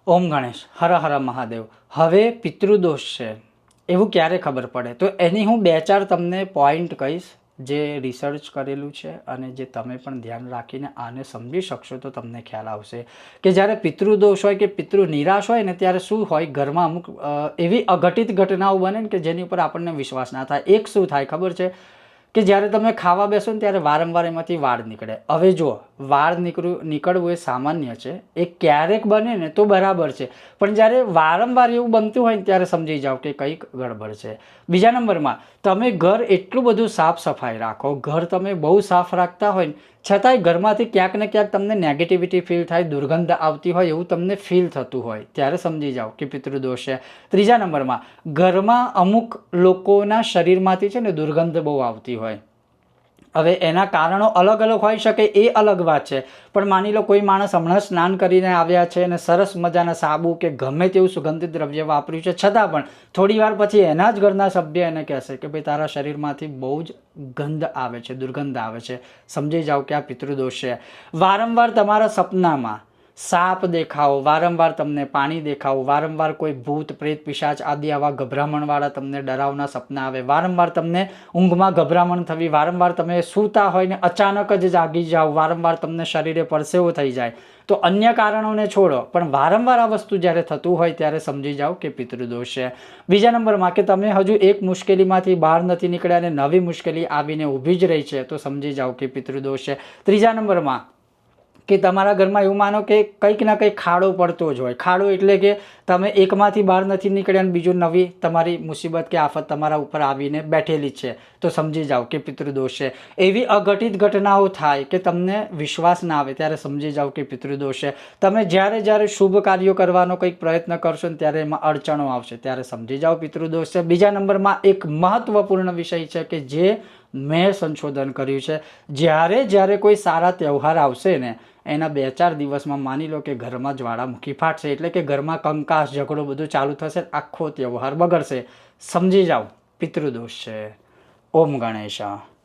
ઓમ ગણેશ, હર હર મહાદેવ. હવે પિતૃદોષ છે એવું ક્યારે ખબર પડે? તો એની હું 2-4 તમને પોઈન્ટ કહીશ જે રિસર્ચ કરેલું છે અને જે તમે પણ ધ્યાન રાખીને આને સમજી શકશો તો તમને ખ્યાલ આવશે કે જ્યારે પિતૃદોષ હોય કે પિતૃ નિરાશ હોય ને ત્યારે શું હોય, ઘરમાં અમુક એવી અઘટિત ઘટનાઓ બને ને કે જેની ઉપર આપણને વિશ્વાસ ના થાય. એક શું થાય ખબર છે કે જ્યારે તમે ખાવા બેસો ને ત્યારે વારંવાર એમાંથી વાળ નીકળે. હવે જુઓ, વાળ નીકળવું એ સામાન્ય છે, એ ક્યારેક બને ને તો બરાબર છે, પણ જ્યારે વારંવાર એવું બનતું હોય ને ત્યારે સમજી જાઓ કે કંઈક ગડબડ છે. બીજા નંબરમાં, તમે ઘર એટલું બધું સાફ સફાઈ રાખો, ઘર તમે બહુ સાફ રાખતા હોય ને છતાંય ઘરમાંથી ક્યાંક ને ક્યાંક તમને નેગેટિવિટી ફીલ થાય, દુર્ગંધ આવતી હોય એવું તમને ફીલ થતું હોય ત્યારે સમજી જાઓ કે પિતૃદોષ છે. ત્રીજા નંબરમાં, ઘરમાં અમુક લોકોના શરીરમાંથી છે ને દુર્ગંધ બહુ આવતી હોય. હવે એના કારણો અલગ અલગ હોઈ શકે, એ અલગ વાત છે, પણ માની લો કોઈ માણસ હમણાં સ્નાન કરીને આવ્યા છે અને સરસ મજાના સાબુ કે ગમે તેવું સુગંધિત દ્રવ્ય વાપર્યું છે, છતાં પણ થોડી વાર પછી એના જ ઘરના સભ્ય એને કહેશે કે ભાઈ તારા શરીરમાંથી બહુ જ ગંધ આવે છે, દુર્ગંધ આવે છે. સમજી જાઓ કે આ પિતૃદોષ છે. વારંવાર તમારા સપનામાં સાપ દેખાવો, વારંવાર તમને પાણી દેખાવું, વારંવાર કોઈ ભૂત પ્રેત પિશાચ આદિ આવા ગભરામણવાળા તમને ડરાવના સપના આવે, વારંવાર તમને ઊંઘમાં ગભરામણ થવી, વારંવાર તમે સૂતા હોય ને અચાનક જ જાગી જાઓ, વારંવાર તમને શરીરે પરસેવો થઈ જાય, તો અન્ય કારણોને છોડો, પણ વારંવાર આ વસ્તુ જ્યારે થતું હોય ત્યારે સમજી જાઓ કે પિતૃદોષ છે. બીજા નંબરમાં, કે તમે હજુ એક મુશ્કેલીમાંથી બહાર નથી નીકળ્યા અને નવી મુશ્કેલી આવીને ઊભી જ રહી છે, તો સમજી જાઓ કે પિતૃદોષ છે. ત્રીજા નંબરમાં, કે તમારા ઘરમાં એવું માનો કે કંઈક ના કંઈક ખાડો પડતો જ હોય. ખાડો એટલે કે તમે એકમાંથી બહાર નથી નીકળ્યા અને બીજું નવી તમારી મુસીબત કે આફત તમારા ઉપર આવીને બેઠેલી છે, તો સમજી જાઓ કે પિતૃદોષ છે. એવી અઘટિત ઘટનાઓ થાય કે તમને વિશ્વાસ ના આવે ત્યારે સમજી જાઓ કે પિતૃદોષ છે. તમે જ્યારે શુભ કાર્યો કરવાનો કંઈક પ્રયત્ન કરશો ને ત્યારે એમાં અડચણો આવશે ત્યારે સમજી જાઓ પિતૃદોષ છે. બીજા નંબરમાં એક મહત્વપૂર્ણ વિષય છે કે જે મેં સંશોધન કર્યું છે, જ્યારે કોઈ સારા તહેવાર આવશે ને એના 2-4 દિવસમાં માની લો કે ઘરમાં જ્વાળામુખી ફાટશે, એટલે કે ઘરમાં કંકાસ ઝઘડો બધું ચાલુ થશે, આખો તહેવાર બગડશે. સમજી જાઓ પિતૃદોષ છે. ઓમ ગણેશ.